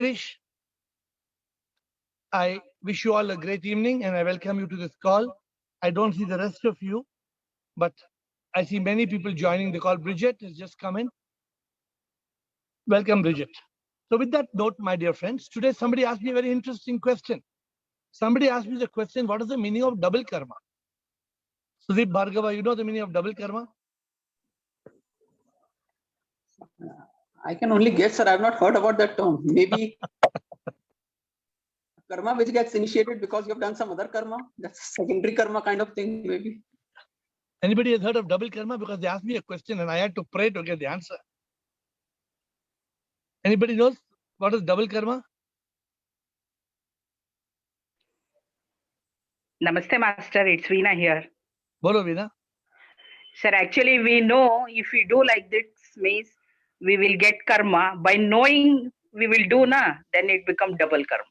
Krish, I wish you all a great evening and I welcome you to this call. I don't see the rest of you, but I see many people joining the call. Bridget has just come in. Welcome, Bridget. So, with that note, my dear friends, today somebody asked me a very interesting question. Somebody asked me the question, what is the meaning of double karma? Sudeep Bhargava, you know the meaning of double karma? I can only guess, sir. I have not heard about that term. Maybe karma which gets initiated because you have done some other karma. That's secondary karma kind of thing, maybe. Anybody has heard of double karma? Because they asked me a question and I had to pray to get the answer. Anybody knows what is double karma? Namaste, Master. It's Veena here. Bolo, Veena. Sir, actually, we know if we do like this means we will get karma. By knowing we will do na, then it become double karma.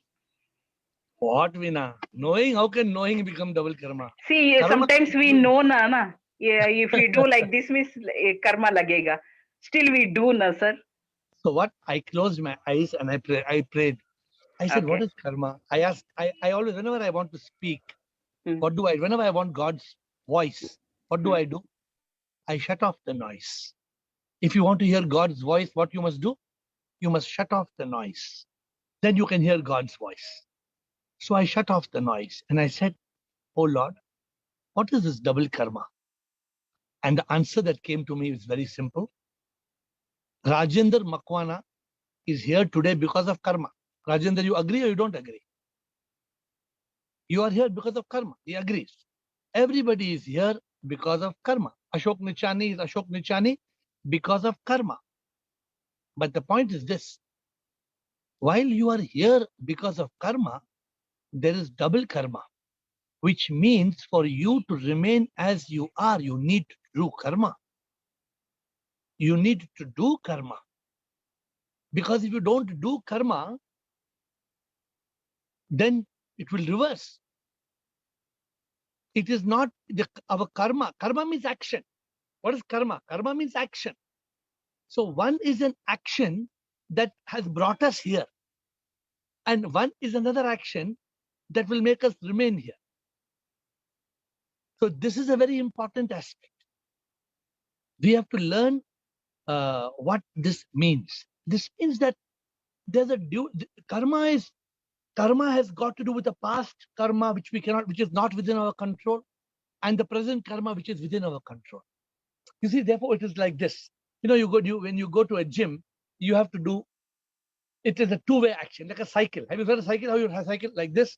What, Veena? Knowing? How can knowing become double karma? See, Karma- sometimes we know na. Yeah, if we do like this means karma lagega. Still we do na, sir. So what? I closed my eyes and I prayed. I said, what Okay. is karma? I asked, I always, whenever I want to speak, Hmm. whenever I want God's voice, what do? I shut off the noise. If you want to hear God's voice, what you must do? You must shut off the noise. Then you can hear God's voice. So I shut off the noise and I said, oh Lord, what is this double karma? And the answer that came to me is very simple. Rajendra Makwana is here today because of karma. Rajendra, you agree or you don't agree? You are here because of karma. He agrees. Everybody is here because of karma. Ashok Nichani is Ashok Nichani because of karma. But the point is this. While you are here because of karma, there is double karma, which means for you to remain as you are, you need to do karma. You need to do karma. Because if you don't do karma, then it will reverse. It is not our karma. Karma means action. What is karma? Karma means action. So one is an action that has brought us here. And one is another action that will make us remain here. So this is a very important aspect. We have to learn what this means. This means that there's a karma has got to do with the past karma which is not within our control, and the present karma which is within our control. You see, therefore it is like this. You know, when you go to a gym, you have to do. It is a two-way action, like a cycle. Have you heard a cycle? How you have a cycle like this?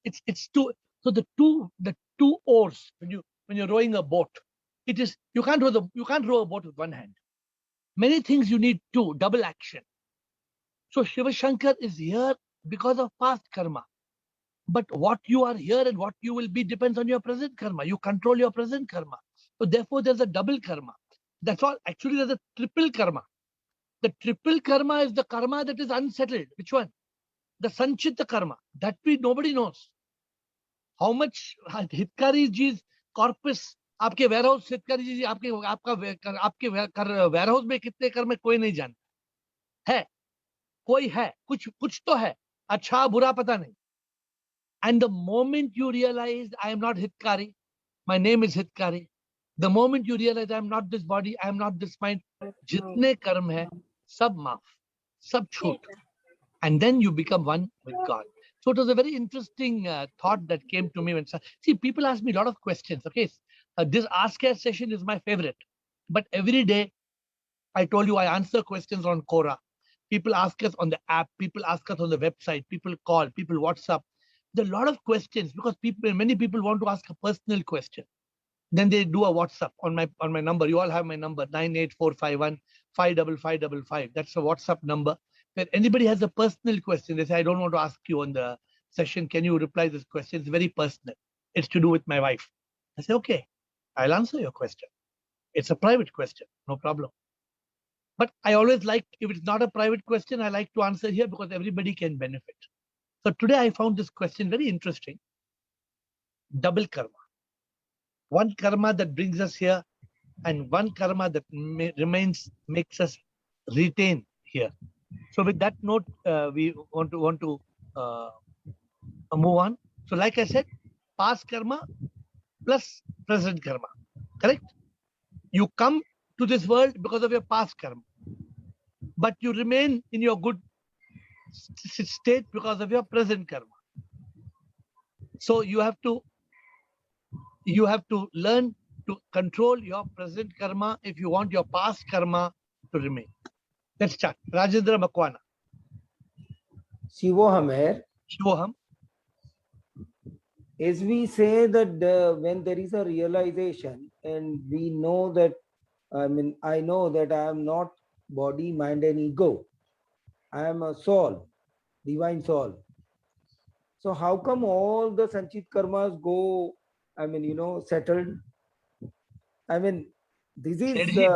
It's two. So the two oars when you're rowing a boat, it is you can't row a boat with one hand. Many things you need two, double action. So Shiva Shankar is here because of past karma. But what you are here and what you will be depends on your present karma. You control your present karma. So therefore, there's a double karma. That's all. Actually, there's a triple karma. The triple karma is the karma that is unsettled. Which one? The Sanchita karma. That nobody knows. How much Hitkari ji's corpus आपके ware house हितकारी जी आपके ware house में कितने कर में कोई नहीं जानता है कोई है कुछ तो है अच्छा बुरा पता नहीं. And the moment you realize I am not Hitkari, my name is Hitkari, the moment you realize I am not this body, I am not this mind, jitne karm hai, sab maaf, sab chhoot. And then you become one with God. So it was a very interesting thought that came to me. See, people ask me a lot of questions. Okay, this Ask Care session is my favorite. But every day, I told you, I answer questions on Quora. People ask us on the app. People ask us on the website. People call. People WhatsApp. There are a lot of questions because many people want to ask a personal question. Then they do a WhatsApp on my number. You all have my number, 98451 55555. That's a WhatsApp number. If anybody has a personal question, they say, I don't want to ask you on the session. Can you reply this question? It's very personal. It's to do with my wife. I say, okay, I'll answer your question. It's a private question, no problem. But I always like, if it's not a private question, I like to answer here because everybody can benefit. So today I found this question very interesting. Double karma. One karma that brings us here and one karma that makes us retain here. So with that note, we want to move on. So like I said, past karma plus present karma. Correct? You come to this world because of your past karma, but you remain in your good state because of your present karma. So you have to learn to control your present karma if you want your past karma to remain. Let's start. Rajendra Makwana. Shivoham here. Shivoham. As we say that when there is a realization and we know that, I know that I am not body, mind and ego. I am a soul, divine soul. So how come all the Sanchit karmas go, settled? This is Sethji,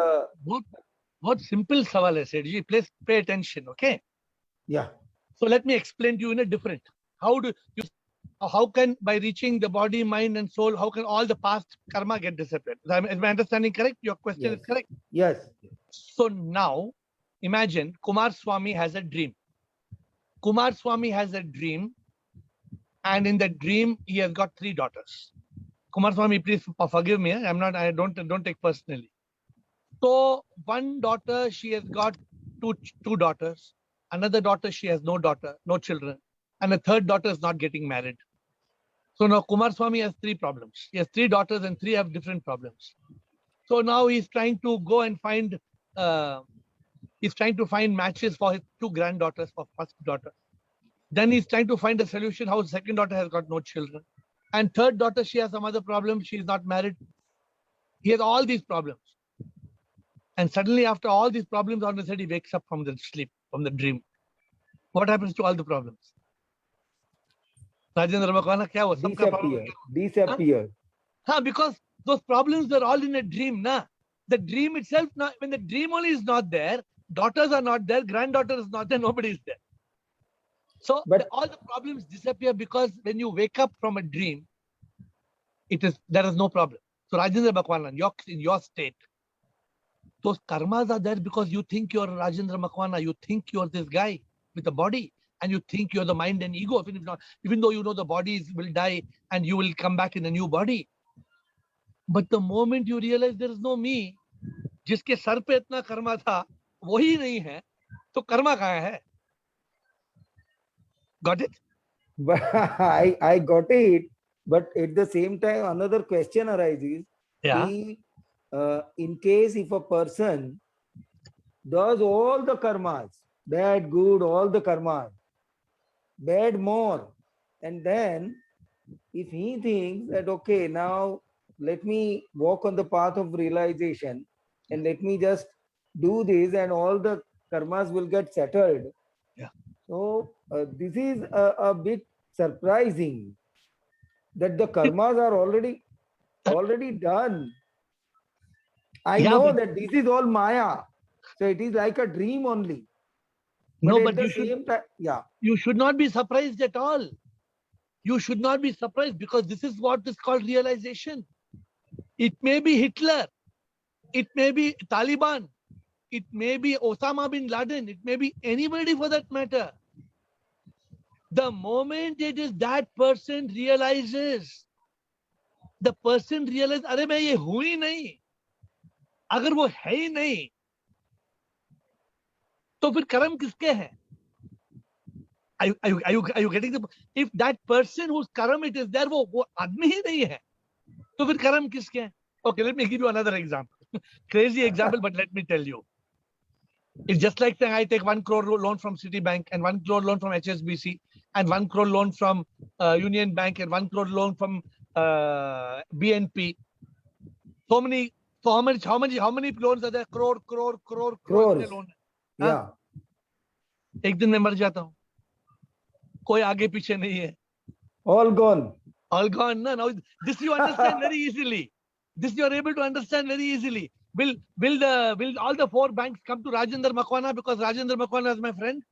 बहुत simple सवाल है Sethji. Please pay attention, okay? Yeah. So let me explain to you in a different. How can by reaching the body, mind, and soul, how can all the past karma get disappeared? Is my understanding correct? Your question is correct? Yes. So now, imagine Kumar Swami has a dream. Kumar Swami has a dream, and in the dream he has got 3 daughters. Kumar Swami, please forgive me. I don't take personally. So one daughter, she has got two daughters. Another daughter, she has no children. And the third daughter is not getting married. So now Kumar Swami has 3 problems. He has 3 daughters and 3 have different problems. So now he's trying to go and find matches for his 2 granddaughters, for first daughter. Then he's trying to find a solution how second daughter has got no children. And third daughter, she has some other problem. She is not married. He has all these problems. And suddenly after all these problems, on the side, he wakes up from the sleep, from the dream. What happens to all the problems? Rajendra Makwana, kya hua? Disappear. Huh, because those problems were all in a dream. Na? The dream itself, when the dream only is not there, daughters are not there, granddaughter is not there, nobody is there. So all the problems disappear because when you wake up from a dream, there is no problem. So Rajendra Makwana, in your state, those karmas are there because you think you're Rajendra Makwana, you think you're this guy with a body, and you think you're the mind and ego, even though you know the bodies will die and you will come back in a new body. But the moment you realize there is no me, जिसके sir पे इतना कर्मा था, वही नहीं है, तो कर्मा कहाँ है? Got it? I got it, but at the same time, another question arises. Yeah. In case if a person does all the karmas, bad, good, all the karmas, bad more, and then if he thinks that, okay, now let me walk on the path of realization and let me just do this and all the karmas will get settled. Yeah. So this is a bit surprising that the karmas are already done. I know that this is all Maya. So it is like a dream only. But you should not be surprised at all. You should not be surprised because this is what is called realization. It may be Hitler. It may be Taliban. It may be Osama bin Laden. It may be anybody for that matter. The moment it is that person realizes, अरे मैं ये हूं ही नहीं, अगर वो है ही नहीं, तो फिर कर्म किसके हैं? Are you getting the? If that person whose karma it is there, वो आदमी ही नहीं है, तो फिर कर्म किसके हैं? Okay, let me give you another example. Crazy example, but let me tell you. It's just like saying I take 1 crore loan from Citibank and 1 crore loan from HSBC and 1 crore loan from Union Bank and 1 crore loan from BNP. How many loans are there? Crore loan. Yeah. एक दिन मैं मर जाता हूँ, कोई आगे पीछे नहीं है. All gone. All gone. No, now this you understand very easily. This you are able to understand very easily. Will all the 4 banks come to Rajendra Makwana because Rajendra Makwana is my friend?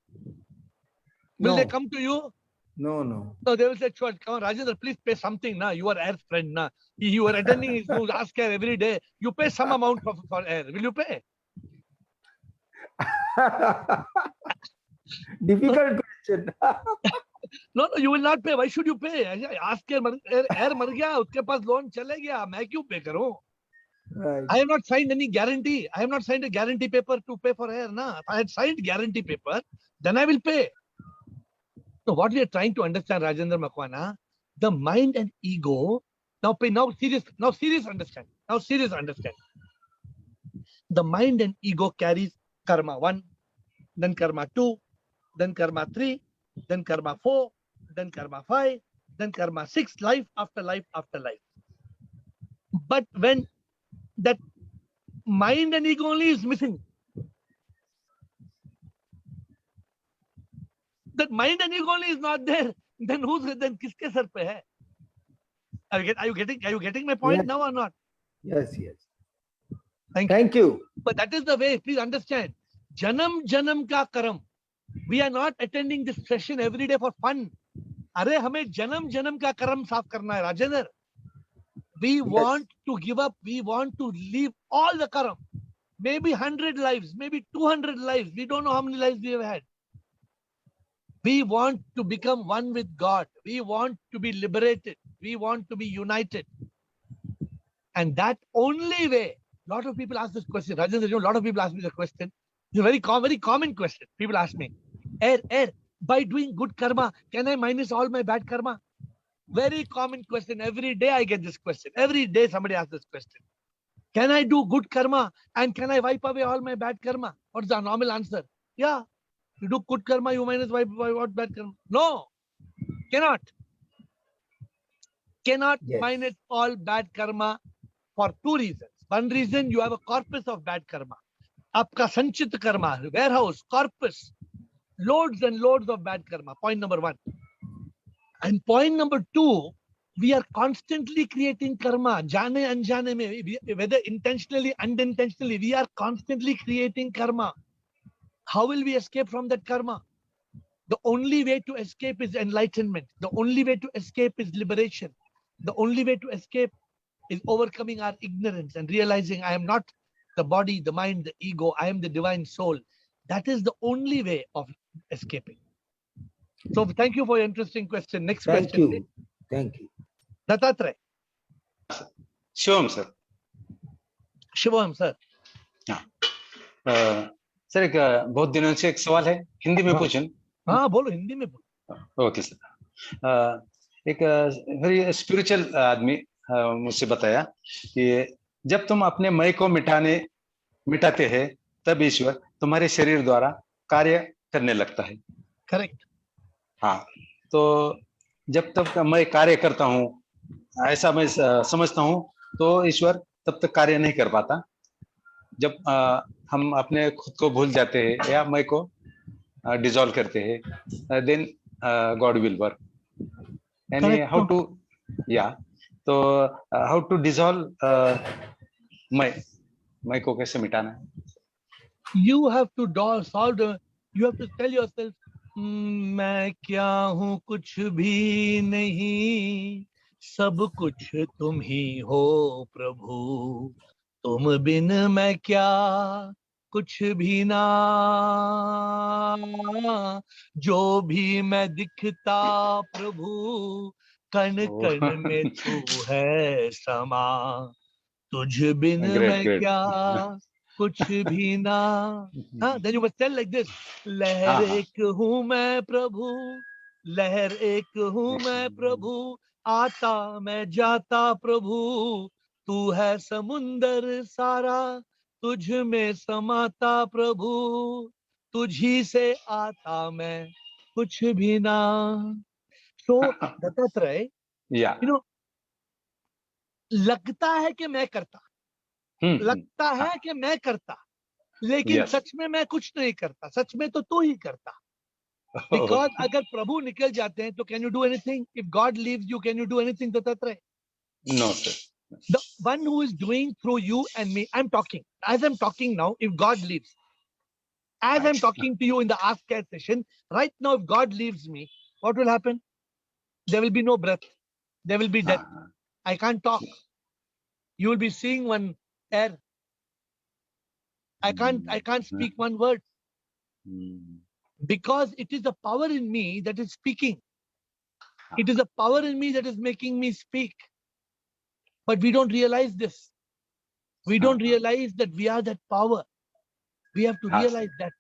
Will they come to you? No. So they will say, "Sure, come on, Rajendra, please pay something. Na, you are Air's friend. Na, you are attending his Ask Air every day. You pay some amount for Air. Will you pay?" Difficult question. No, you will not pay. Why should you pay? Ask air मर गया, उसके पास loan चले गया, मैं क्यों pay करूं? Right. I have not signed any guarantee. I have not signed a guarantee paper to pay for air. Na? If I had signed guarantee paper, then I will pay. So what we are trying to understand, Rajendra Makwana, the mind and ego. Now serious understand. Now serious understand. The mind and ego carries karma 1, then karma 2, then karma 3, then karma 4, then karma 5, then karma 6, life after life after life. But when that mind and ego only is missing, that mind and ego only is not there, then kiske sar pe hai? Are you getting my point Yes. now or not? Yes. Thank you. you. But that is the way, please understand. Janam ka karam. We are not attending this session every day for fun. Arey hame janam ka karam saaf karna hai, Rajendra. We want to give up. We want to leave all the karam. Maybe 100 lives, maybe 200 lives. We don't know how many lives we have had. We want to become one with God. We want to be liberated. We want to be united. And that only way, a lot of people ask this question. Rajendra, a lot of people ask me the question. It's a very common question. People ask me, by doing good karma, can I minus all my bad karma? Very common question. Every day I get this question. Every day somebody asks this question. Can I do good karma and can I wipe away all my bad karma? What's the normal answer? Yeah. You do good karma, you minus wipe what bad karma? No. Cannot. Cannot Yes. minus all bad karma for 2 reasons. One reason, you have a corpus of bad karma. Aapka sanchit karma, warehouse, corpus, loads and loads of bad karma. Point number 1. And point number 2, we are constantly creating karma. Jane anjane mein, whether intentionally, unintentionally, we are constantly creating karma. How will we escape from that karma? The only way to escape is enlightenment. The only way to escape is liberation. The only way to escape is overcoming our ignorance and realizing I am not the body, the mind, the ego. I am the divine soul. That is the only way of escaping. So thank you for your interesting question. Next Thank question. you. Thank you. Dattatreya. Shivam sir Shivam, sir. Sir एक बहुत दिनों से एक सवाल है हिंदी में हाँ। पूछूं हाँ बोलो हिंदी में बोलो. ओके सर एक वेरी स्पिरिचुअल आदमी मुझसे बताया कि जब तुम अपने मय को मिटाते हैं तब ईश्वर तुम्हारे शरीर द्वारा कार्य करने लगता है. करेक्ट. हाँ, तो जब तक मैं कार्य करता हूँ ऐसा मैं समझता हूँ तो ईश्वर तब तक कार्य नहीं कर पाता. जब हम अपने खुद को भूल जाते हैं या मैं को डिसॉल्व करते हैं then God will work. And how to तो हाउ टू डिसॉल्व मैं को कैसे मिटाना है? You have to solve the, you have to tell yourself, मैं क्या हूँ कुछ भी नहीं, सब कुछ तुम ही हो प्रभु, तुम बिन मैं क्या कुछ भी ना, जो भी मैं दिखता प्रभु, कण कण में तू है समा, तुझ बिन मैं क्या कुछ भी ना. Then you must tell like this. लहर एक हूँ मैं प्रभु, लहर एक हूँ मैं प्रभु, आता मैं जाता प्रभु, तू है समुंदर सारा, तुझ में समाता प्रभु, तुझी से आता मैं कुछ भी ना. So Dattatreya, you know, लगता है कि मैं करता, लगता है कि मैं करता, लेकिन सच में मैं कुछ नहीं करता, सच में तो तू ही करता. Because अगर प्रभु निकल जाते हैं तो can you do anything? If God leaves you, can you do anything, Dattatreya? No, sir. The one who is doing through you and me, I'm talking. As I'm talking now, if God leaves, as I'm talking to you in the Ask Care session, right now, if God leaves me, what will happen? There will be no breath. There will be death. I can't talk. You will be seeing one air. I can't speak one word. because it is the power in me that is speaking. It is the power in me that is making me speak. But we don't realize this. We don't realize that we are that power. We have to realize that.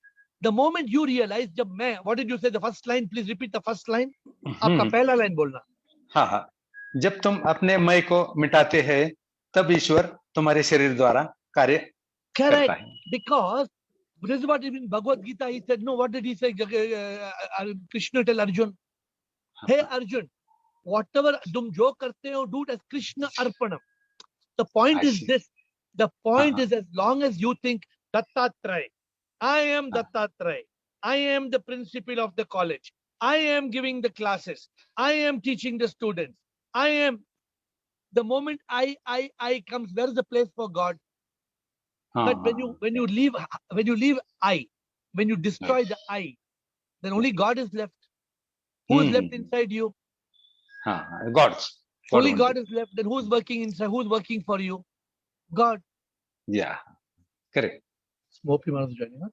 The moment you realize, जब मैं, what did you say? The first line, please repeat the first line. आपका पहला line बोलना. हाँ हाँ, जब तुम अपने मैं को मिटाते हैं तब ईश्वर तुम्हारे शरीर द्वारा कार्य करता Correct. है. Because this is what in Bhagavad Gita he said. No, what did he say? Krishna tell Arjun, hey Arjun, whatever तुम जो करते हो, do it as Krishna Arpanam. The point I is see. this. The point is, as long as you think Dattatray, I am Dattatray, I am the principal of the college, I am giving the classes, I am teaching the students, I am. The moment I comes, where is the place for God? But when you leave I, when you destroy the I, then only God is left. Who is left inside you? God's. Only God is left. Then who's working inside? Who's working for you? God. Yeah, correct. More people are joining us.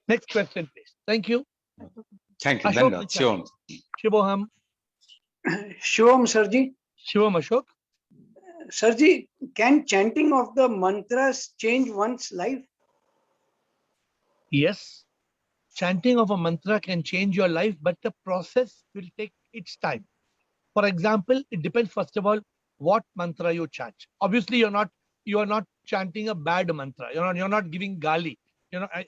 Next question, please. Thank you. Thank you. Ashok Dhanyavad. Nichal. Shivam. Shivoham. Shivam Sarji. Shivam Ashok. Sarji, can chanting of the mantras change one's life? Yes. Chanting of a mantra can change your life, but the process will take its time. For example, it depends, first of all, what mantra you chant. Obviously, you are not chanting a bad mantra. You're not giving gali.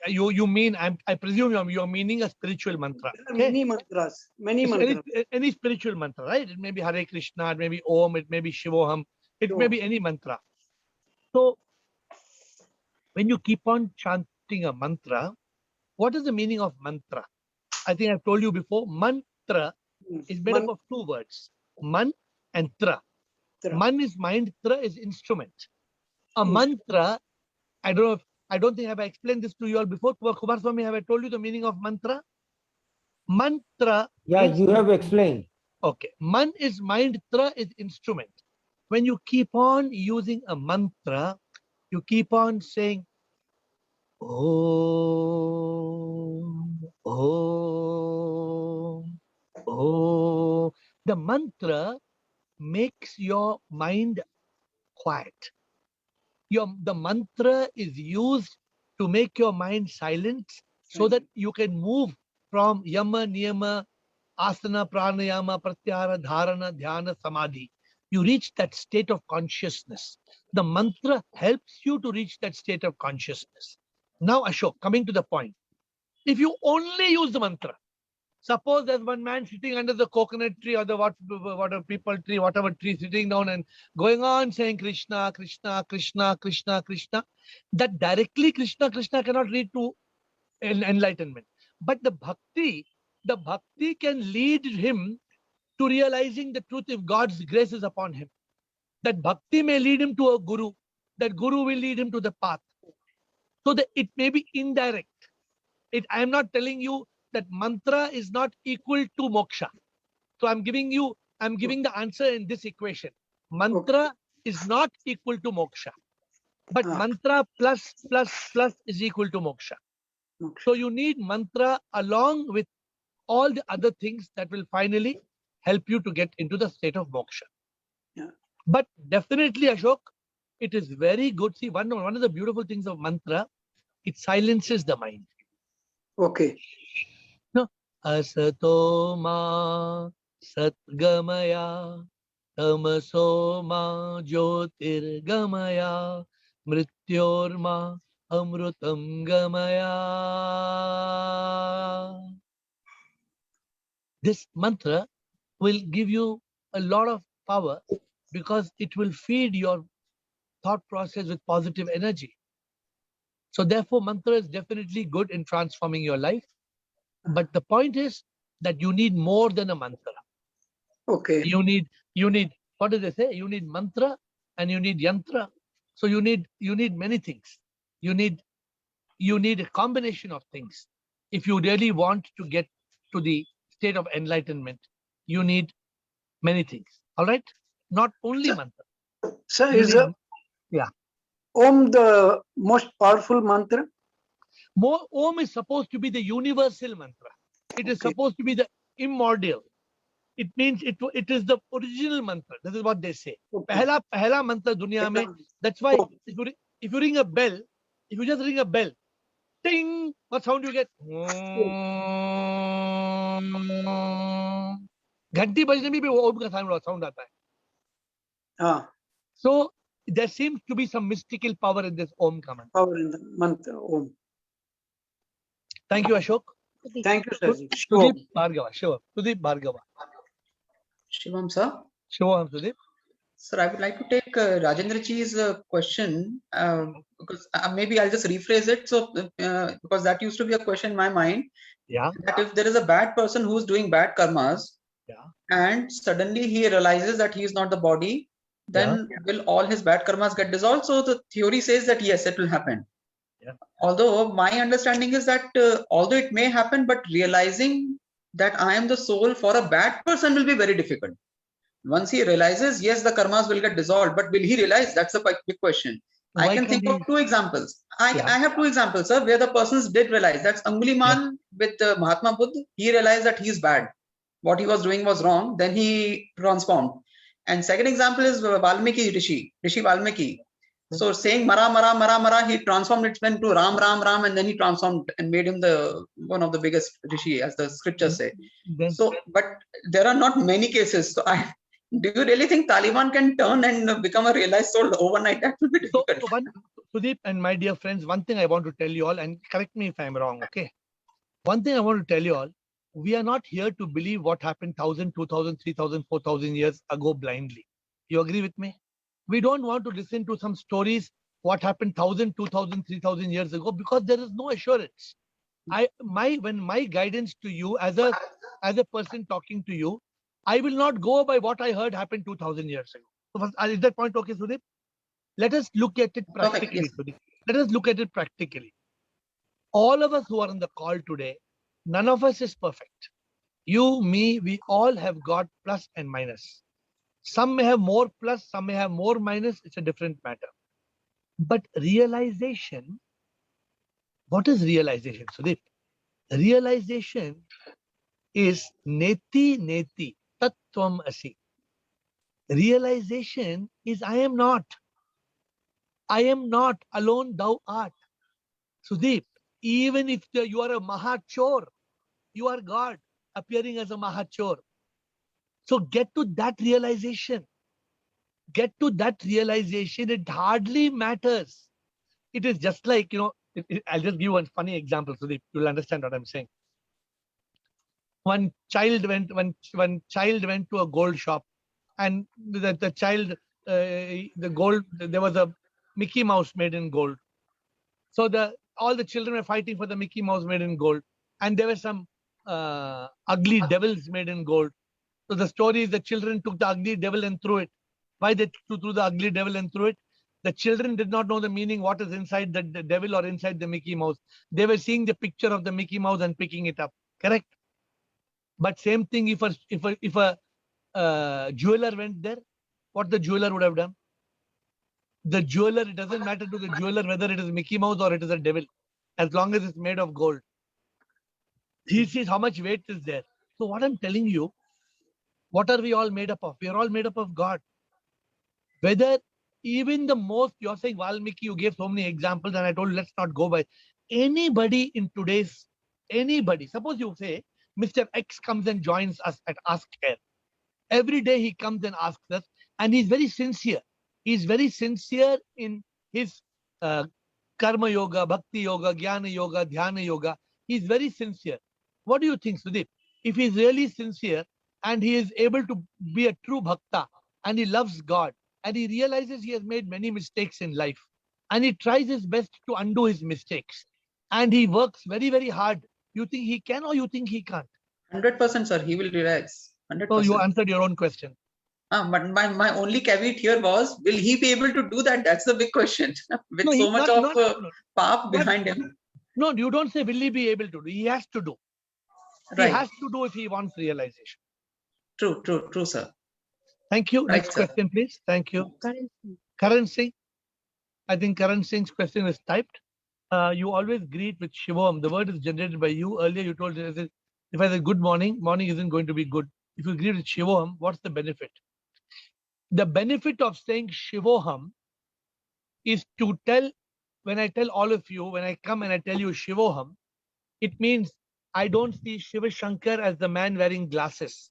You mean, I presume you're meaning a spiritual mantra. There are Okay? many mantras. Many It's mantras. any spiritual mantra, right? It may be Hare Krishna, it may be Om, it may be Shivoham, it may be any mantra. So, when you keep on chanting a mantra, what is the meaning of mantra? I think I've told you before, mantra is made up of two words, man and tra. Man is mind, tra is instrument. A mantra, I don't think have I explained this to you all before. Kumar Swami, have I told you the meaning of mantra? Mantra. Yeah, you have explained. Okay. Man is mind, tra is instrument. When you keep on using a mantra, you keep on saying, Om, Om, Om. The mantra makes your mind quiet. The mantra is used to make your mind silent so that you can move from yama, niyama, asana, pranayama, pratyahara, dharana, dhyana, samadhi. You reach that state of consciousness. The mantra helps you to reach that state of consciousness. Now, Ashok, coming to the point. If you only use the mantra, suppose there's one man sitting under the coconut tree or the whatever people tree, whatever tree, sitting down and going on saying Krishna, Krishna, Krishna, Krishna, Krishna. That directly Krishna, Krishna cannot lead to enlightenment. But the bhakti can lead him to realizing the truth if God's grace is upon him. That bhakti may lead him to a guru. That guru will lead him to the path. So that it may be indirect. I am not telling you that mantra is not equal to moksha. So I'm giving the answer in this equation. Mantra is not equal to moksha. But mantra plus is equal to moksha. So you need mantra along with all the other things that will finally help you to get into the state of moksha. Yeah. But definitely, Ashok, it is very good. See, one of the beautiful things of mantra, it silences the mind. Okay. No, asato ma satgamaya tamaso ma jyotirgamaya mrityorma amrutam gamaya. This mantra will give you a lot of power because it will feed your thought process with positive energy. So therefore, mantra is definitely good in transforming your life. But the point is that you need more than a mantra. Okay. You need, what do they say? You need mantra and you need yantra. So you need many things. You need a combination of things. If you really want to get to the state of enlightenment, you need many things. All right? Not only mantra. So You is need- yeah. Om the most powerful mantra? Om is supposed to be the universal mantra. It is Okay. supposed to be the immortal. It means it is the original mantra. This is what they say. Okay. Pehla mantra dunya mein. That's why if you ring a bell, if you just ring a bell, ting, what sound you get? घंटी बजने में भी वो ओम का sound आता है. Ah, So there seems to be some mystical power in this Om command. power in the mantra Om. Thank you, Ashok. Thank you, Sarji. Sudeep Bhargava. Shiva. Sudeep Bhargava. Shivam sir. Shiva, Sudeep. Sir, I would like to take Rajendra Ji's question because maybe I'll just rephrase it. So, because that used to be a question in my mind, Yeah. that if there is a bad person who's doing bad karmas, Yeah. and suddenly he realizes that he is not the body, then will all his bad karmas get dissolved? So the theory says that yes, it will happen. Yeah. Although my understanding is that although it may happen, but realizing that I am the soul for a bad person will be very difficult. Once he realizes, yes, the karmas will get dissolved, but will he realize? That's a big question. I Why can can't think of he- 2 examples. I Yeah. have 2 examples, sir, where the persons did realize. That's Angulimal with Mahatma Buddha. He realized that he is bad. What he was doing was wrong. Then he transformed. And second example is Valmiki Rishi Valmiki. So saying Mara, Mara, Mara, Mara, he transformed it into Ram, Ram, Ram, and then he transformed and made him the one of the biggest Rishi, as the scriptures say. Then, So, but there are not many cases. So do you really think Taliban can turn and become a realized soul overnight? That will be so difficult. Sudeep and my dear friends, one thing I want to tell you all, and correct me if I'm wrong, okay? One thing I want to tell you all, we are not here to believe what happened 1,000, 2,000, 3,000, 4,000 years ago blindly. You agree with me? We don't want to listen to some stories what happened 1,000, 2,000, 3,000 years ago because there is no assurance. When my guidance to you as a person talking to you, I will not go by what I heard happened 2,000 years ago. So is that point okay, Sudeep? Let us look at it practically, yes. Sudeep. Let us look at it practically. All of us who are on the call today, none of us is perfect. You, me, we all have got plus and minus. Some may have more plus, some may have more minus. It's a different matter. But realization, what is realization, Sudeep? Realization is neti neti tattvam asi. Realization is I am not. I am not, alone thou art. Sudeep, even if you are a Mahachor, you are God appearing as a Mahachor. So get to that realization. Get to that realization. It hardly matters. It is just like, I'll just give you one funny example so that you'll understand what I'm saying. One child went to a gold shop, and the child, there was a Mickey Mouse made in gold. So all the children were fighting for the Mickey Mouse made in gold, and there were some ugly devils made in gold. So the story is the children took the ugly devil and threw it. Why they threw the ugly devil and threw it? The children did not know the meaning, what is inside the devil or inside the Mickey Mouse. They were seeing the picture of the Mickey Mouse and picking it up. Correct? But same thing, if a jeweler went there, what the jeweler would have done? The jeweler, it doesn't matter to the jeweler whether it is Mickey Mouse or it is a devil, as long as it's made of gold. He sees how much weight is there. So what I'm telling you, what are we all made up of? We are all made up of God. Whether even the most, you're saying Valmiki, you gave so many examples, and I told you, let's not go by anybody in today's, anybody. Suppose you say, Mr. X comes and joins us at Ask Air. Every day he comes and asks us, and he's very sincere. He's very sincere in his karma yoga, bhakti yoga, jnana yoga, dhyana yoga. He's very sincere. What do you think, Sudeep? If he's really sincere and he is able to be a true bhakta and he loves God and he realizes he has made many mistakes in life and he tries his best to undo his mistakes and he works very, very hard, you think he can or you think he can't? 100%, sir. He will realize. 100%. So you answered your own question. But my only caveat here was, will he be able to do that? That's the big question. With No, so he's much not- of path behind him. No, you don't say, will he be able to do? He has to do. He Right. has to do if he wants realization. True, sir. Thank you. Right, Next sir. question, please. Thank you. Karan Singh. I think Karan Singh's question is typed. you always greet with Shivoham. The word is generated by you. Earlier you told us that if I say good morning, morning isn't going to be good. If you greet with Shivoham, what's the benefit? The benefit of saying Shivoham is to tell, when I tell all of you, when I come and I tell you Shivoham, it means I don't see Shiva Shankar as the man wearing glasses.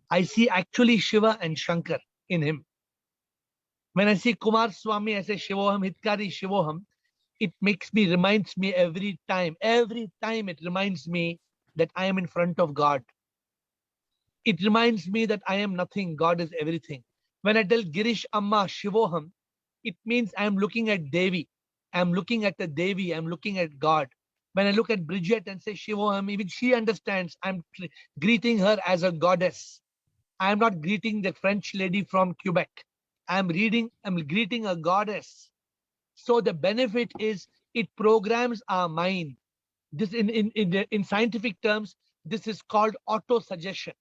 I see actually Shiva and Shankar in him. When I see Kumar Swami, I say Shivoham, Hitkari Shivoham. It reminds me every time it reminds me that I am in front of God. It reminds me that I am nothing, God is everything. When I tell Girish Amma Shivoham, it means I am looking at Devi. I'm looking at the Devi, I'm looking at God. When I look at Bridget and say Shivoham, even she understands I'm greeting her as a goddess. I'm not greeting the French lady from Quebec. I'm greeting a goddess. So the benefit is it programs our mind. This in scientific terms, this is called auto-suggestion.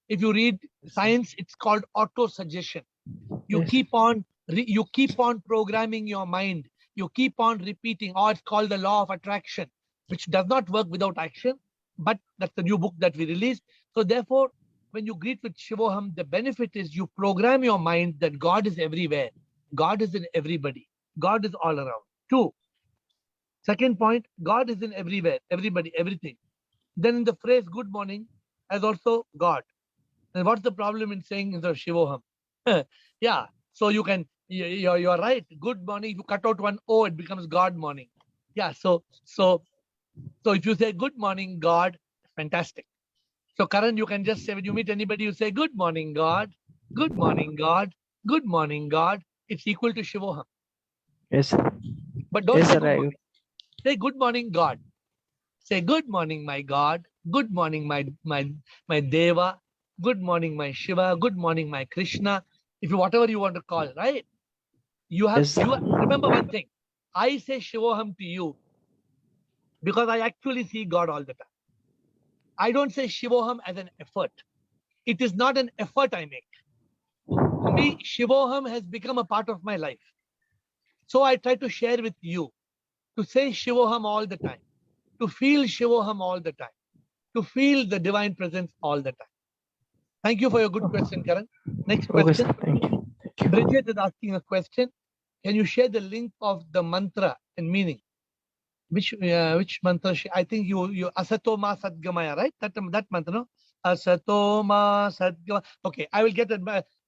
If you read science, it's called auto-suggestion. You Yes. keep on programming your mind. You keep on repeating, or it's called the law of attraction, which does not work without action. But that's the new book that we released. So therefore, when you greet with Shivoham, the benefit is you program your mind that God is everywhere. God is in everybody. God is all around. 2. Second point, God is in everywhere, everybody, everything. Then in the phrase good morning as also God. And what's the problem in saying the Shivoham? Yeah, so you're right. Good morning. If you cut out one O, it becomes God morning. Yeah, so if you say good morning, God, fantastic. So Karan, you can just say when you meet anybody, you say good morning, God, good morning, God, good morning, God. It's equal to Shivoham. Yes. But don't Yes, say sir. good morning. Say good morning, God. Say good morning, my God. Good morning, my Deva. Good morning, my Shiva. Good morning, my Krishna. If you whatever you want to call, right? You Yes. remember one thing. I say Shivoham to you because I actually see God all the time. I don't say Shivoham as an effort. It is not an effort I make. For me, Shivoham has become a part of my life. So I try to share with you to say Shivoham all the time, to feel Shivoham all the time, to feel the divine presence all the time. Thank you for your good question, Karan. Next Okay, question. sir. Thank you. Thank you. Bridget is asking a question. Can you share the link of the mantra and meaning? Which mantra? I think you Asatoma Sadgamaya, right? That mantra, no? Asatoma Sadgamaya. Okay, I will get it.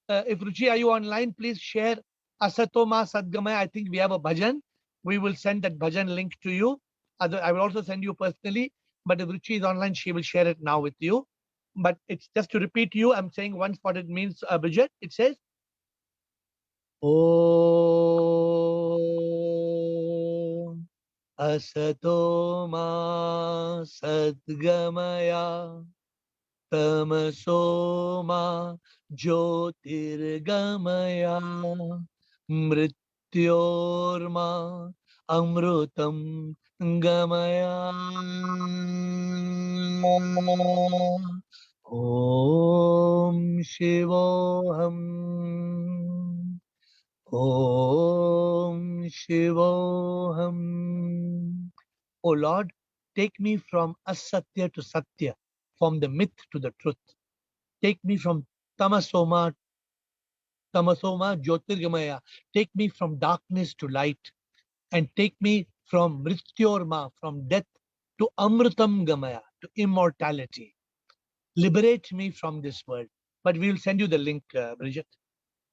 If Ruchi, are you online? Please share Asatoma Sadgamaya. I think we have a bhajan. We will send that bhajan link to you. I will also send you personally. But if Ruchi is online, she will share it now with you. But it's just to repeat you. I'm saying once what it means, Bridget. It says, Om Asato ma Sadgamaya Tamaso ma Jyotirgamaya Mrityorma Amrutam Gamaya Om Shivoham Om Shivoham. O Lord, take me from asatya to satya, from the myth to the truth. Take me from tamasoma jyotirgamaya. Take me from darkness to light, and take me from mrityorma, from death, to amrutam gamaya, to immortality. Liberate me from this world. But we will send you the link, Bridget.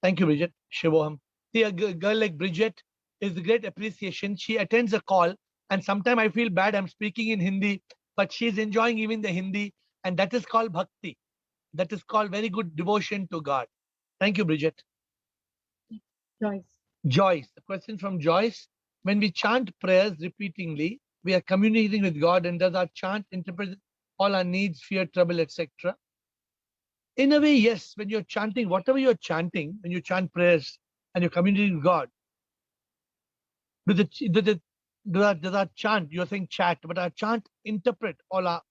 Thank you, Bridget. Shivoham. See, a girl like Bridget is a great appreciation. She attends a call, and sometimes I feel bad. I'm speaking in Hindi, but she's enjoying even the Hindi, and that is called bhakti. That is called very good devotion to God. Thank you, Bridget. Joyce. The question from Joyce. When we chant prayers repeatedly, we are communicating with God, and does our chant interpret all our needs, fear, trouble, etc.? In a way, yes. When you're chanting, whatever you're chanting, when you chant prayers and you're communicating with God, does our chant, you're saying chat, but our chant interpret all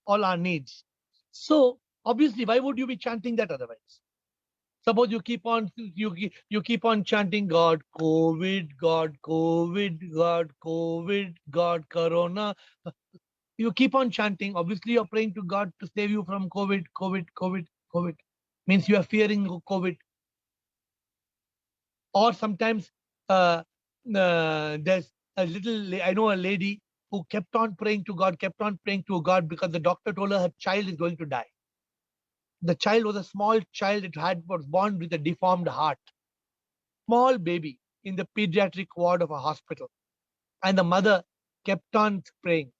our needs. So obviously, why would you be chanting that otherwise? Suppose you keep on chanting God COVID, God COVID, God COVID, God Corona. You keep on chanting. Obviously, you're praying to God to save you from COVID, COVID, COVID, COVID. Means you are fearing COVID. Or sometimes there's I know a lady who kept on praying to God, because the doctor told her child is going to die. The child was a small child. Was born with a deformed heart. Small baby in the pediatric ward of a hospital. And the mother kept on praying,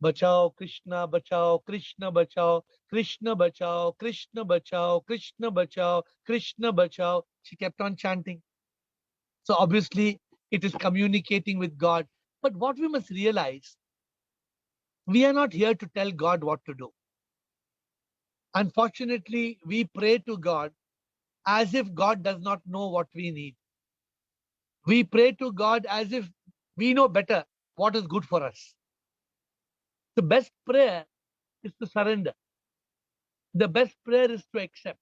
Bachao, Krishna, Bachao, Krishna, Bachao, Krishna, Bachao, Krishna, Bachao, Krishna, Bachao, Krishna, Bachao. She kept on chanting. So obviously, it is communicating with God. But what we must realize, we are not here to tell God what to do. Unfortunately, we pray to God as if God does not know what we need. We pray to God as if we know better what is good for us. The best prayer is to surrender. The best prayer is to accept.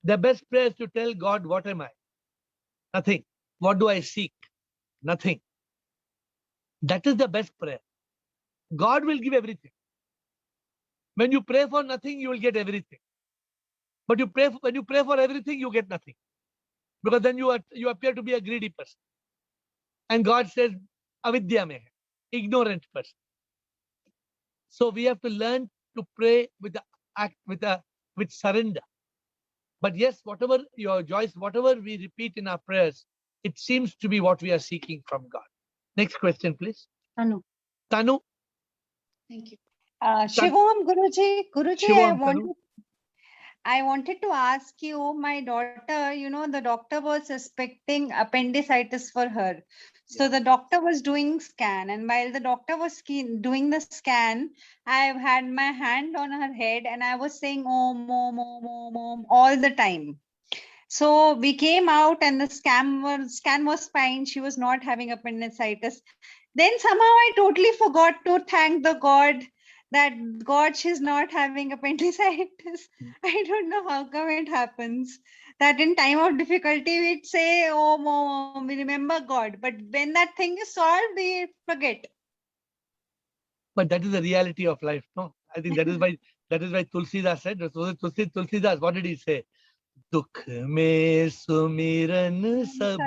The best prayer is to tell God, what am I? Nothing. What do I seek? Nothing. That is the best prayer. God will give everything. When you pray for nothing, you will get everything. But when you pray for everything, you get nothing. Because then you appear to be a greedy person. And God says, avidya mein hai, ignorant person. So we have to learn to pray with surrender. But yes, whatever we repeat in our prayers, it seems to be what we are seeking from God. Next question, please. Tanu. Tanu. Thank you. Shivam, Guruji, Shivam, I wanted to ask you, my daughter, the doctor was suspecting appendicitis for her. So the doctor was doing scan, and while the doctor was doing the scan, I've had my hand on her head and I was saying, Om, Om, Om, Om, Om, all the time. So we came out and the scan was fine. She was not having appendicitis. Then somehow I totally forgot to thank the God that God, she's not having appendicitis. I don't know how come it happens that in time of difficulty we'd say, oh, we remember God. But when that thing is solved, we forget. But that is the reality of life, no? I think that is why Tulsidas said, Tulsidas, what did he say? Dukh mein sumiran sab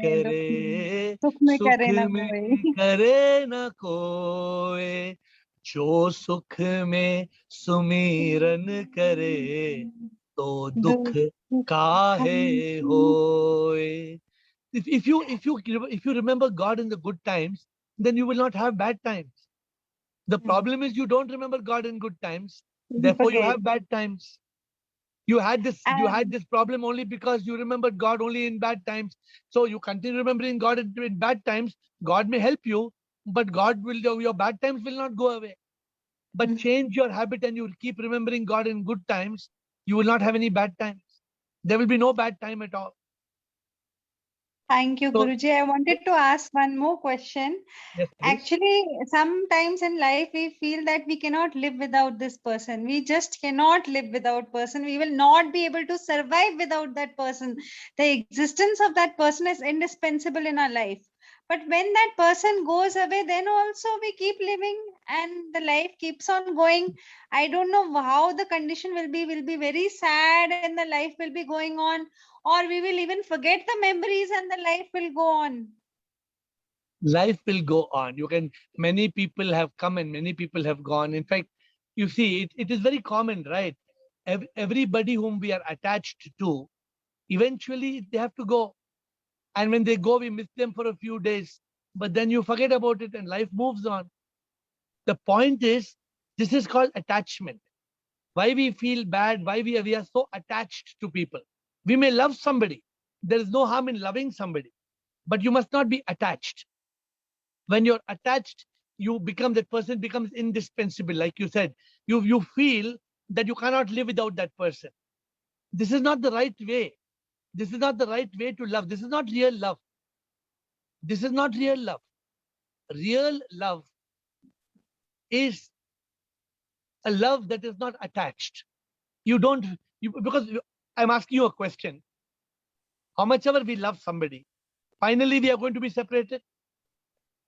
kare, Sukh mein kare na koi, jo sukh mein sumiran kare, to dukh kahe hoy. If you remember God in the good times, then you will not have bad times. The problem is you don't remember God in good times, therefore you have bad times. You had this problem only because you remembered God only in bad times. So you continue remembering God in bad times. God may help you, but your bad times will not go away. But change your habit and you will keep remembering God in good times. You will not have any bad times. There will be no bad time at all. Thank you, Guruji. I wanted to ask one more question. Yes, actually, sometimes in life we feel that we cannot live without this person. We just cannot live without person. We will not be able to survive without that person. The existence of that person is indispensable in our life. But when that person goes away, then also we keep living and the life keeps on going. I don't know how the condition will be. We'll be very sad and the life will be going on, or we will even forget the memories and the life will go on. Life will go on. Many people have come and many people have gone. In fact, you see, it is very common, right? Everybody whom we are attached to, eventually they have to go. And when they go, we miss them for a few days. But then you forget about it and life moves on. The point is, this is called attachment. Why we feel bad, why we are so attached to people. We may love somebody. There is no harm in loving somebody. But you must not be attached. When you're attached, that person becomes indispensable. Like you said, you feel that you cannot live without that person. This is not the right way. This is not the right way to love. This is not real love. This is not real love. Real love is a love that is not attached. Because I'm asking you a question. How much ever we love somebody, finally we are going to be separated?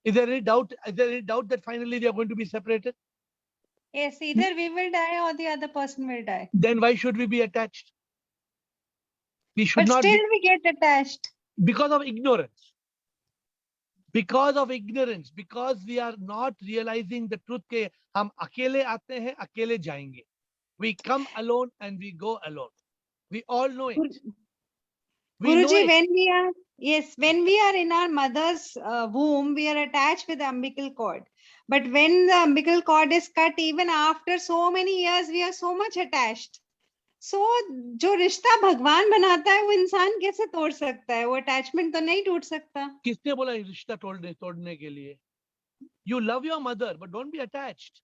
Is there any doubt? Is there any doubt that finally we are going to be separated? Yes, either we will die or the other person will die. Then why should we be attached? We should But not still be, we get attached. because of ignorance. Because of ignorance, because we are not realizing the truth ke hum akele aate hain, akele jayenge. We come alone and we go alone. We all know it. We know Guruji, it. when we are in our mother's womb, we are attached with the umbilical cord. But when the umbilical cord is cut, even after so many years, we are so much attached. So, जो रिश्ता भगवान बनाता है वो इंसान कैसे तोड़ सकता है? वो अटैचमेंट तो नहीं टूट सकता. किसने बोला ये रिश्ता तोड़ने के लिए? You love your mother, but don't be attached.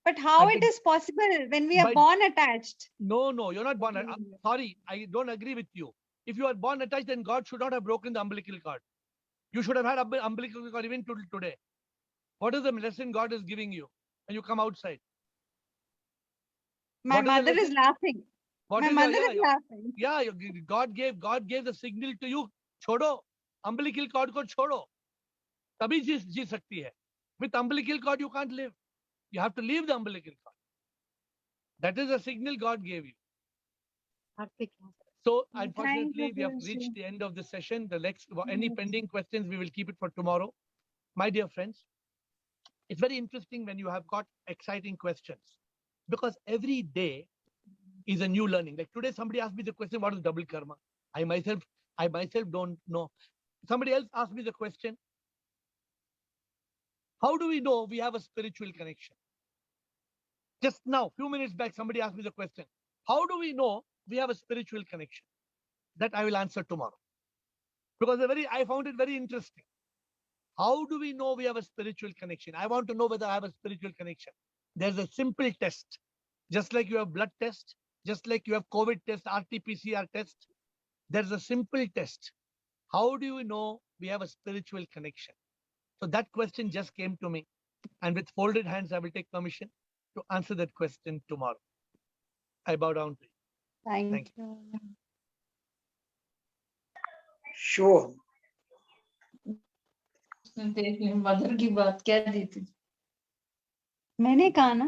But how But it is possible when we are but- born attached? No, you're not born. I'm sorry, I don't agree with you. If you are born attached, then God should not have broken the umbilical cord. You should have had umbilical cord even till today. What is the lesson God is giving you when you come outside? My What is the mother is lesson? laughing. What My is mother the, is laughing. yeah, God gave the signal to you. छोड़ो, umbilical cord को छोड़ो. तभी जी सकती है. With umbilical cord you can't live. You have to leave the umbilical cord. That is a signal God gave you. So unfortunately, we have reached the end of the session. The next, any pending questions, we will keep it for tomorrow. My dear friends, it's very interesting when you have got exciting questions, because every day is a new learning. Like today, somebody asked me the question, what is double karma? I myself don't know. Somebody else asked me the question, how do we know we have a spiritual connection? Just now, few minutes back, somebody asked me the question, how do we know we have a spiritual connection? That I will answer tomorrow. Because I found it very interesting. How do we know we have a spiritual connection? I want to know whether I have a spiritual connection. There's a simple test. Just like you have blood test, just like you have COVID test, RT-PCR test, there's a simple test. How do you know we have a spiritual connection? So that question just came to me. And with folded hands, I will take permission to answer that question tomorrow. I bow down to you. Thank Thank you. you. Sure. Mother की बात क्या दी थी मैंने कहा ना